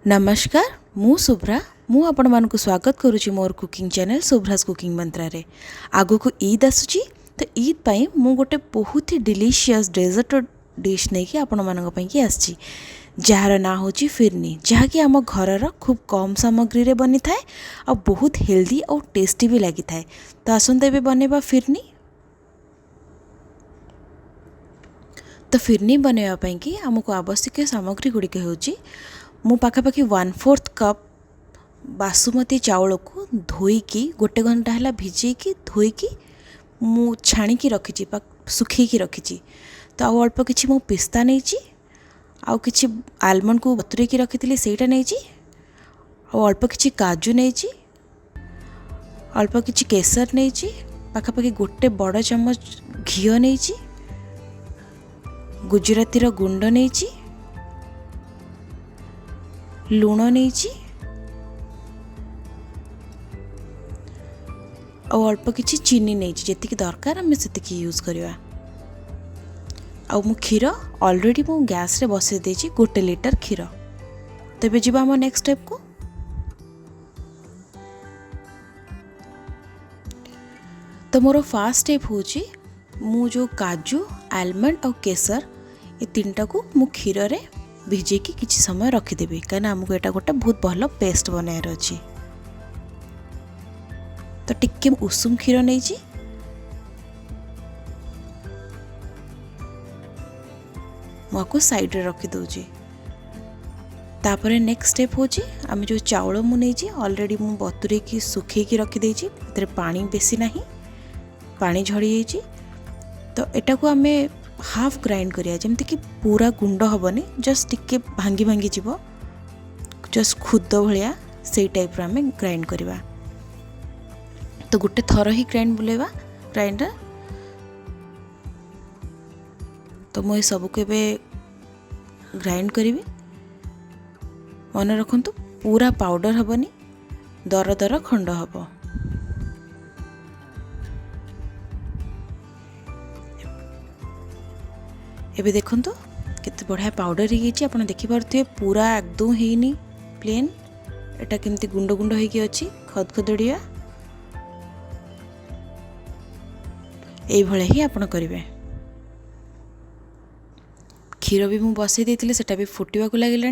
नमस्कार मु सुभ्रा मु आपण मानक स्वागत करुच्ची मोर कुकिंग चैनल सुभ्रास कुकिंग मंत्रा रे। आगो को ईद आसुची तो ईद पाई मु गोटे बहुत ही डिलीशियस डेजर्ट डिश नहीं कि आपण मानक पई कि आछि जार ना होची फिरनी, जहाँकि आम घर खूब कम सामग्री रे बनी थाए और बहुत हेल्दी और टेस्टी भी लगी थाए। तो आसंते बे बनेबा फिरनी। तो फिरनी बनैबा पई कि हमको आवश्यक सामग्री गुड़िक होची मु पाखापाखि 1/4 कप बासुमती चाउल को धोईकी गोटे घंटा है भिजेकी धोईकी मु छाणिकी रखी सुखी रखी। तो आउ अल्प किछि मु पिस्ता नहीं आउ किछि आलमंड को बतुरेकी रखी सेटा नहीं आउ अल्प किछि काजू नहीं अल्प किछि केसर नहीं पाखापाखि गोटे बड़ चम्मच घी नहीं गुजराती गुंड नहीं लुण नहीं और अल्प किछि चीनी नहीं जेतिकी दरकार आम से यूज करवा। आ मु क्षीर ऑलरेडी मु गैस रे बसई देछि 1 लिटर क्षीर। तबे जीवा हम नेक्स्ट स्टेप को। तो मोर फर्स्ट स्टेप होछि मु जो काजू आलमंड और केसर ये तीनटा को मु क्षीर रे भिजे की किछि समय रखिदेवी कहीं आमको यहाँ गोटे बहुत भल पेस्ट बनायार अच्छी। तो टिके उषुम क्षीर नहीं मुझको साइड रे रखी दउची। तापरे नेक्स्ट स्टेप होची आम जो चाउल मु नहीं ऑलरेडी मु बतुरे की सुखे की रखी देछि पानी बेसी नहीं पानी झड़ी जाइए। तो एटा को आमे हाफ ग्राइंड करिया जमती कि पूरा गुंड हबनी जस्ट टिके भांगी भांगी जीवो जस्ट खुद भलिया से टाइप रो आमे ग्राइंड करिवा। तो गोटे थर ही ग्राइंड बुलेवा ग्राइंडर। तो मुझे सब को ग्राइंड करी मन रखु पूरा पाउडर हबनी दर दर खंड हब। एबे देखंतु केते बढ़िया पाउडर हो गई आप देखिपे पूरा एकदम हेनी प्लेन एटा केमती गुंड गुंड होगी अच्छी खदखदड़िया ये ही आपण करेंगे। क्षीर भी मुझे बसई देती सेटा भी फुटवा को लगे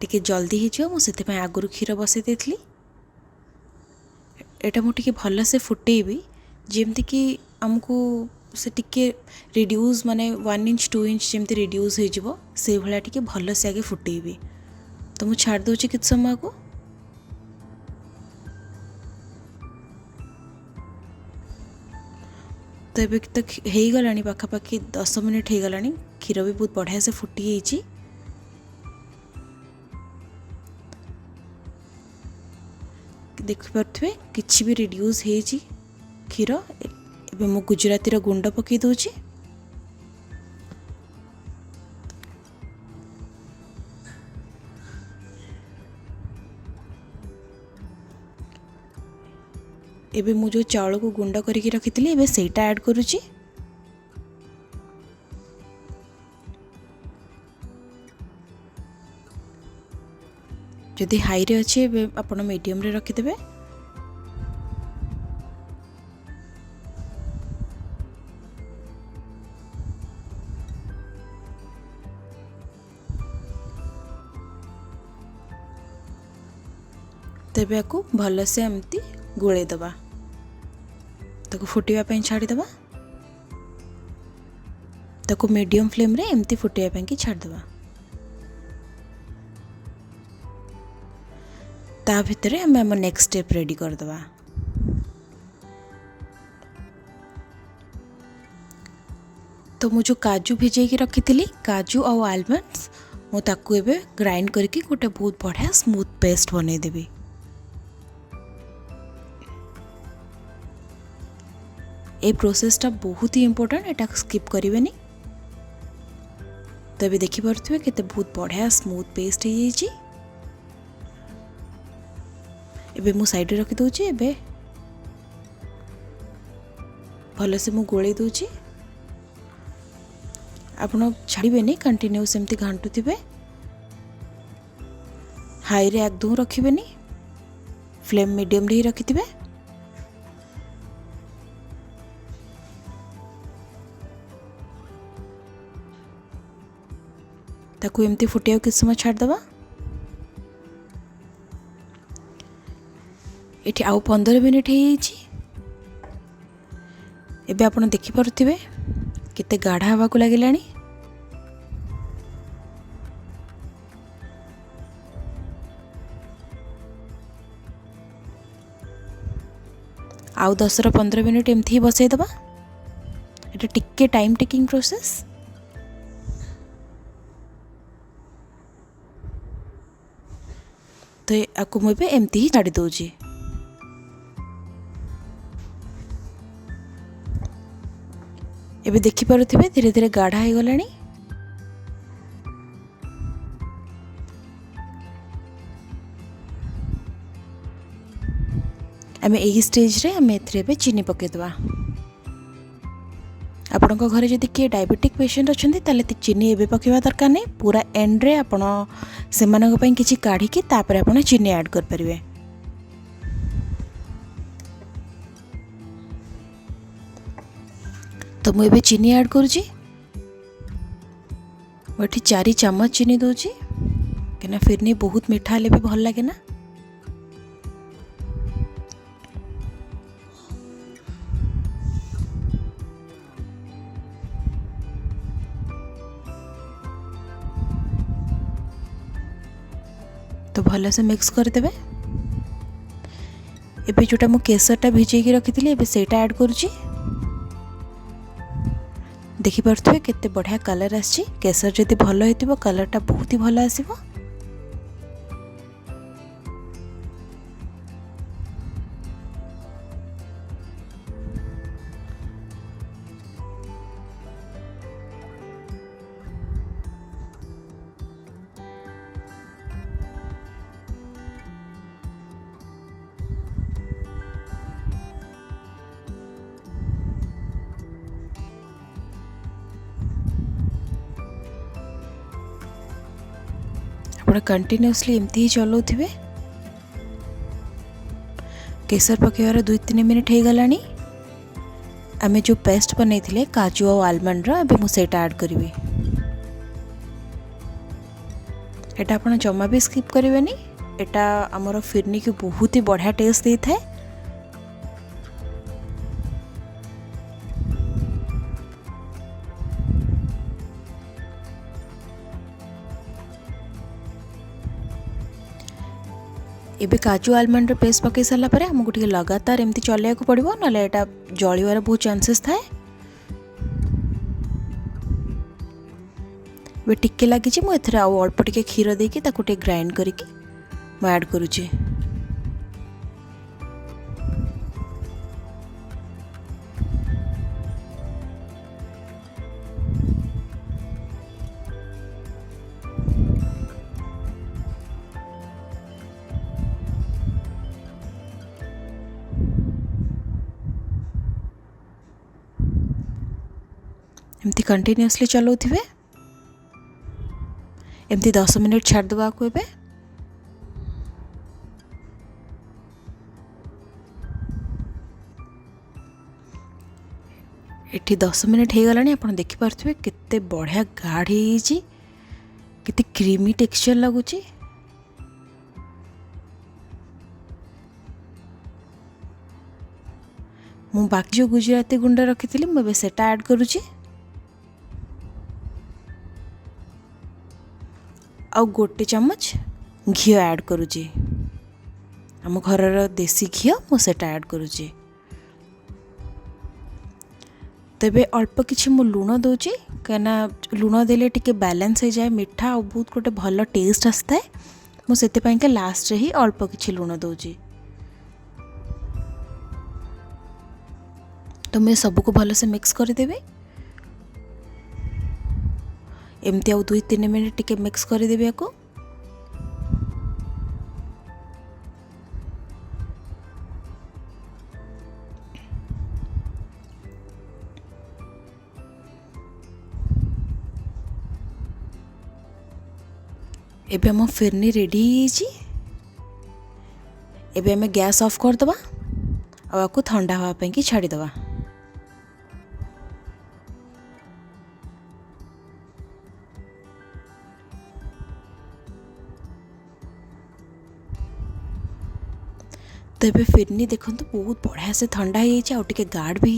टिके जल्दी हो आगुरी क्षीर बसई देती एटा मुझे भल से फुटेबी जेमती कि आमको से टिके रिड्यूस माने 1 इंच 2 इंच जमती रिड्यूस हो से भाया टिके भल से आगे फुटेबी। तो मुझे छाड़ दूची कित समय को। तो ये तक हो गला पाखापाखि 10 मिनट हो गला क्षीर भी बहुत बढ़िया से फुटी जाइए। देखिपे किसी भी रिड्यूस हो क्षीर। एबे मु गुजराती गुंड पकई दूची एबे मु जो चाउल को गुंड करके रखी एबे सेटा ऐड करूची। जदि हाई रे अच्छे एबे आपण मीडियम रे रखिदेबे। तेबे को भल से एमती गोले दबा ताको फुटिया पे छाड़ीदबा। ताको मीडियम फ्लेम रे एमती फुटिया पे कि छाड़दबा। ता भितरे हम हम नेक्स्ट स्टेप रेडी कर दबा। तो मु जो काजू भिजे की रखी थी काजू और आलमंड्स मु ताको एबे ग्राइंड करके गोटे बहुत बढ़िया स्मूथ पेस्ट बनै देबी। ये प्रोसेसटा बहुत ही इम्पोर्टेंट एटा स्किप करेंगे। तो ये देखिपे केते बहुत बढ़िया स्मूथ पेस्ट हो जाइए। एबे मु साइड रखी दूची एबे भल से मु गोले दूची। ଆପଣ ଛାଡ଼ିବେନି, କଣ୍ଟିन्यूअस एमती घांटुथिबे। हाई रे एकदम रखिबेनी, फ्लेम मीडियम रे ही रखिथिबे। ताकू एमती फुटिया किस समय छाड़ दबा। एठी आउ 15 मिनिट ही एबे आपण देखि पारुथिबे केते गाढ़ा हवा को लागिलानी। आउ 10 ରୁ 15 मिनिट एमथी बसई दबा। एटा टिके टाइम टेकिंग प्रोसेस। तो आपको मुझे एमती ही छाड़ी दौची। एबे देखि पारुथिबे धीरे धीरे गाढ़ा हो गलानी। आमे एही स्टेज रे आमे एथरे बे चीनी पके दवा। आपनको घरे जदि के डायबिटिक पेशेंट अछंती ताले चीनी एबे पकेवा दरकार नै। पूरा एंड रे आपण सेमानक पई किछि काढी के तापर आपण चीनी ऐड कर परिवे। तो मु एबे चीनी ऐड करूची। मोठी 4 चम्मच चीनी दोची केना फिरनी बहुत मीठा ले भी भल लागे ना। तो भल से मिक्स कर देबे। एबे जोटा मु केसरटा भिजे के रखिथिले एबे सेटा ऐड करूची। देखि पारथुए केते बढ़िया कलर आछि। केसर जदि भल हेतिबो कलरटा बहुत ही भल आसीबो। आप कंटिन्यूअसली एमती ही चलाउथिबे। केसर पकेवार 2-3 मिनिट हो गलानी। आमे जो पेस्ट बनैथिले काजू और आलमंड रो एबे मु सेटा ऐड करिवे। एटा आपण जम्मा भी स्किप करिवेनी। एटा हमर फिरनी के बहुत ही बढ़िया टेस्ट देई थाए। एबे काजू आलमंड पेस्ट पकई सारा पर आमको टे लगातार एमती चलिया को पड़ो ना यहाँ जलिवार बहुत चांसेस थाए। वे टिके लगी मुझे आउ अल्प टिके क्षीर देकी ताकू ग्राइंड करके मैं ऐड करुची। एमती कंटिन्यूअसली चलाउथिबे। एमती 10 मिनिट छाड़ दबा को एबे। एठी 10 मिनिट हो गलानी। आपण देखि पारथुबे केते बढ़िया गाढ़ी हिची, केते क्रीमी टेक्सचर लागुची। मु बाकी जो गुजराती गुंड रखी मुझे सेटा ऐड करुची। आउ 1 चम्मच घी ऐड करुची। आम घर देसी घी मुझे ऐड करुची। तेबे अल्प किछि मु लूण दोची कहना लूण देले टिके बैलेंस हो जाए मीठा और बहुत गोटे भल टेस्ट आसता है। मुझे के लास्ट रे ही अल्प किछि लूण दोची। तो मैं सबको भल से मिक्स कर देबे। एमती आउ 2-3 मिनिट टिके मिक्स कर देबे याको। एबे हम फिरनी रेडी होइछि। एबे हमें गैस ऑफ कर दबा और आपको ठंडा हवा पे की छाड़ी दबा। तो ये फिरनी देखो बहुत बढ़िया से ठंडा हो टे गाढ़ भी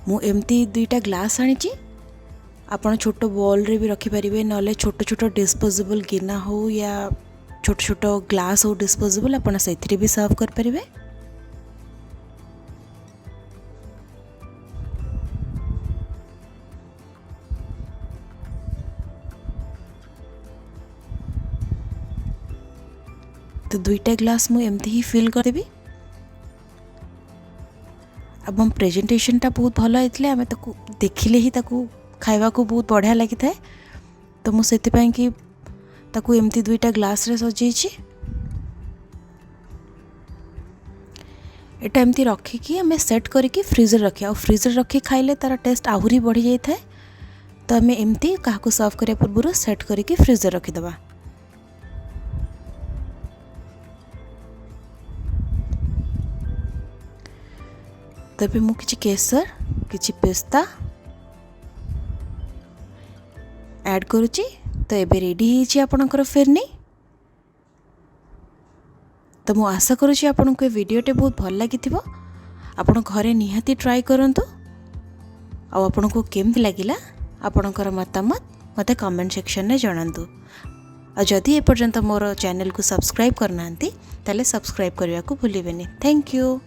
हो एमती दुईटा ग्लास आनी। आपण छोट बॉल रे भी रखिपारे ना छोट छोट डिस्पोजेबल गिना हो या छोट छोट ग्लास हो डिस्पोजेबल आपण से भी सर्व कर परिबे। तो दुईटा ग्लास मु एमती ही फिल कर देबी। अब हम प्रेजेंटेशनटा बहुत भल होइतले आमे ताकू देखिले ही ताकू खाइबा को बहुत बढ़िया लगी था। तो मुझे कि ताकू एमती दुईटा ग्लास रे सजाइछि। एटा एमती रखिकी आमे सेट करिकी फ्रीजर रखिया और फ्रीजर रखी खाइले तार टेस्ट आहुरी बढ़ी जाई था। तो आमे एमती काहाकू सर्व करिया पूर्व सेट करिकी फ्रीजर रखी दबा। तबे मु किछि केसर किछि पिस्ता ऐड करुची। तो एबे रेडी होइछि आपनकर फिरनी। तो मु आशा करुची आपनको ये वीडियोटे बहुत भल लागिथिबो। आपण घरे निहाती ट्राई करंतु आ आपनको केमति लागिला आपनकर मतामत मते कमेंट सेक्शन में जणांतु। आ जदि ए पर्यंत मोर चैनल को सब्सक्राइब करनांती ताले सब्सक्राइब करने को भूलिबेनी। Thank you.